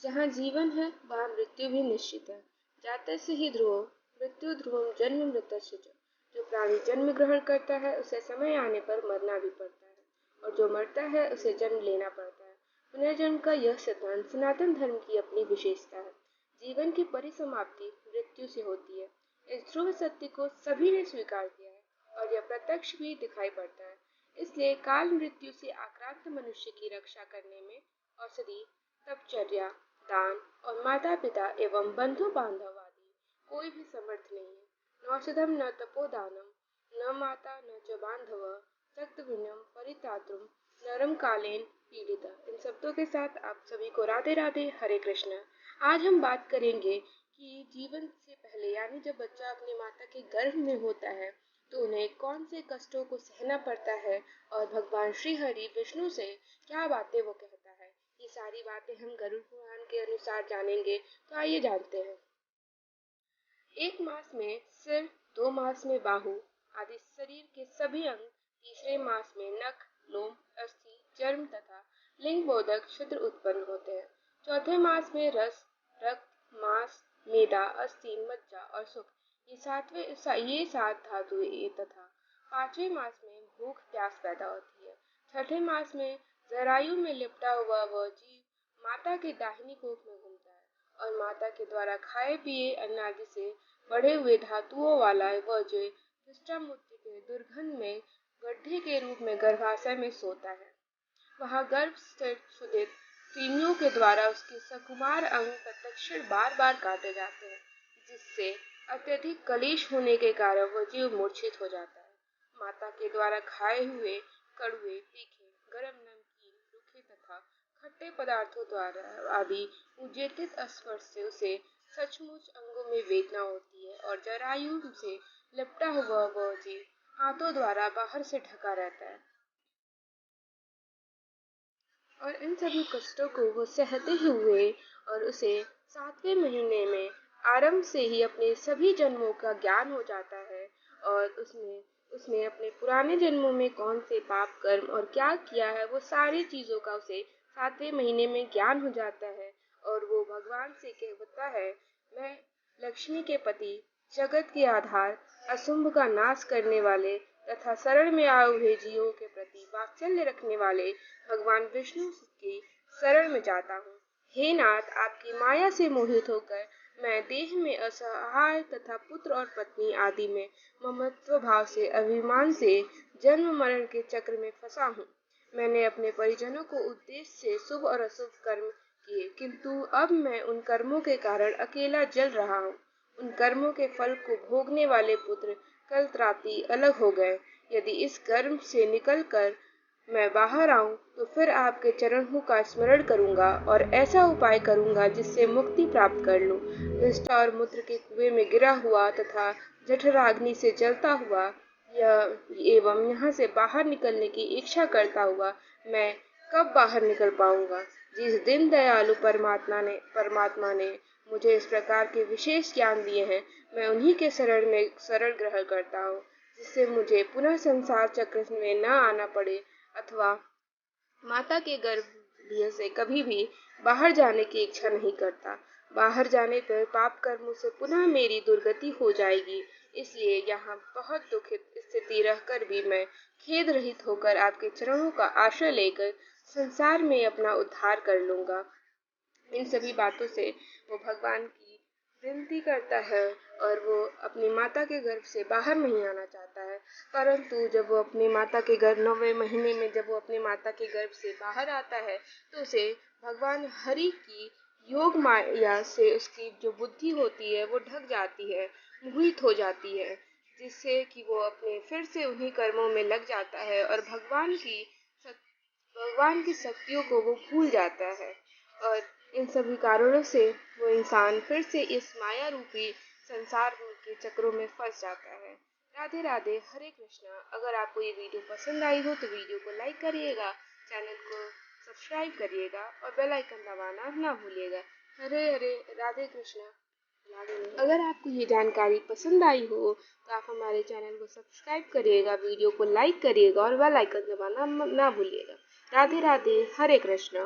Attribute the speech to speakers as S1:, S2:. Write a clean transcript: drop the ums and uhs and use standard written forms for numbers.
S1: जहाँ जीवन है वहाँ मृत्यु भी निश्चित है। जाते से ही ध्रुवम मृत्यु ध्रुवम जन्म मृतस्य च। जो प्राणी जन्म ग्रहण करता है उसे समय आने पर मरना भी पड़ता है, और जो मरता है उसे जन्म लेना पड़ता है। पुनर्जन्म का यह सिद्धांत सनातन धर्म की अपनी विशेषता है। जीवन की परिसमाप्ति मृत्यु से होती है। इस ध्रुव सत्य को सभी ने स्वीकार किया है और यह प्रत्यक्ष भी दिखाई पड़ता है। इसलिए काल मृत्यु से आक्रांत मनुष्य की रक्षा करने में औषधि, तपचर्या, दान और माता पिता एवं बंधु बांधव आदि कोई भी समर्थ नहीं है। नौषधम न तपोदानम न माता न च बांधव सक्तविनम परितात्रुम नरम कालेन पीड़िता। इन शब्दों के साथ आप सभी को राधे राधे, हरे कृष्णा। आज हम बात करेंगे कि जीवन से पहले यानी जब बच्चा अपनी माता के गर्भ में होता है तो उन्हें कौन से कष्टों को सहना पड़ता है और भगवान श्री हरि विष्णु से क्या बातें वो कहता है। ये सारी बातें हम गरुड़ पुराण के अनुसार जानेंगे। तो आइए जानते हैं। 1 मास में सिर, 2 मास में बाहु आदि शरीर के सभी अंग, तीसरे मास में नख, लोम, अस्थि, चर्म तथा लिंग बोधक छिद्र उत्पन्न होते हैं। चौथे मास में रस, रक्त, मांस, मेदा, अस्थि, मज्जा और सुख ये 7 धातुएं तथा 5वें मास में भूख प्यास पैदा होती है। छठे मास में जरायु में लिपटा हुआ वह जीव माता के दाहिनी कोख में घूमता है और माता के द्वारा खाए पिए अन्न आदि से बढ़े हुए धातुओं वाला वह जीव पृष्ठामूत्र के दुर्गंध में गड्ढे के रूप में गर्भाशय में सोता है। वहाँ गर्भ स्थित क्षुधित कृमियों के द्वारा उसके सकुमार अंग प्रत्यक्षण बार बार काटे जाते हैं, जिससे अत्यधिक कलेश होने के कारण वह जीव मूर्छित हो जाता है। माता के द्वारा खाए हुए कड़वे, तीखे, गरम, नमकीन, रूखे तथा खट्टे पदार्थों द्वारा आदि उजेतित स्पर्श से उसे सचमुच अंगों में वेदना होती है और जरायु से लिपटा हुआ वह जीव हाथों द्वारा बाहर से ढका रहता है और इन सभी कष्टों को वो सहते हुए और उसे 7वें महीने में आरंभ से ही अपने सभी जन्मों का ज्ञान हो जाता है और उसने अपने पुराने जन्मों में कौन से पाप कर्म और क्या किया है वो सारी चीजों का उसे 7वें महीने में ज्ञान हो जाता है और वो भगवान से कहता है, मैं लक्ष्मी के पति, जगत के आधार, अशुंभ का नाश करने वाले तथा शरण में आए हुए जीवों के प्रति वात्सल्य रखने वाले भगवान विष्णु की शरण में जाता हूँ। हे नाथ, आपकी माया से मोहित होकर मैं देह में असहाय तथा पुत्र और पत्नी आदि में ममत्व भाव से अभिमान से जन्म मरण के चक्र में फंसा हूँ। मैंने अपने परिजनों को उद्देश्य से शुभ और अशुभ कर्म किए, किंतु अब मैं उन कर्मों के कारण अकेला जल रहा हूँ। उन कर्मों के फल को भोगने वाले पुत्र कल त्राति अलग हो गए। यदि इस गर्भ से निकलकर मैं बाहर आऊं तो फिर आपके चरणों का स्मरण करूंगा और ऐसा उपाय करूंगा जिससे मुक्ति प्राप्त कर लूं। विष्ठा और मूत्र के कुएं में गिरा हुआ तथा जठराग्नि से जलता हुआ एवं यहाँ से बाहर निकलने की इच्छा करता हुआ मैं कब बाहर निकल पाऊंगा। जिस दिन दयालु परमात्मा ने मुझे इस प्रकार के विशेष ज्ञान दिए हैं, मैं उन्हीं के शरण ग्रहण करता हूँ, जिससे मुझे पुनः संसार चक्र में न आना पड़े अथवा माता के गर्भ से कभी भी बाहर जाने की इच्छा नहीं करता। बाहर जाने पर पाप कर्मों से पुनः मेरी दुर्गति हो जाएगी। इसलिए यहाँ बहुत दुखित स्थिति रहकर भी मैं खेद रहित होकर आपके चरणों का आश्रय लेकर संसार में अपना उद्धार कर लूंगा। इन सभी बातों से वो भगवान की विनती करता है और वो अपनी माता के गर्भ से बाहर नहीं आना चाहता है। परंतु जब वो अपनी माता के गर्भ 9वें महीने में जब वो अपनी माता के गर्भ से बाहर आता है तो उसे भगवान हरि की योग माया से उसकी जो बुद्धि होती है वो ढक जाती है, मोहित हो जाती है, जिससे कि वो अपने फिर से उन्हीं कर्मों में लग जाता है और भगवान की शक्तियों को वो भूल जाता है और इन सभी कारणों से वो इंसान फिर से इस माया रूपी संसार के चक्रों में फंस जाता है। राधे राधे, हरे कृष्णा। अगर आपको ये वीडियो पसंद आई हो तो वीडियो को लाइक करिएगा, चैनल को सब्सक्राइब करिएगा और बेल आइकन दबाना ना भूलिएगा। हरे हरे, राधे कृष्णा। अगर आपको ये जानकारी पसंद आई हो तो आप हमारे चैनल को सब्सक्राइब करिएगा, वीडियो को लाइक करिएगा और बेल आइकन दबाना ना भूलिएगा। राधे राधे, हरे कृष्णा।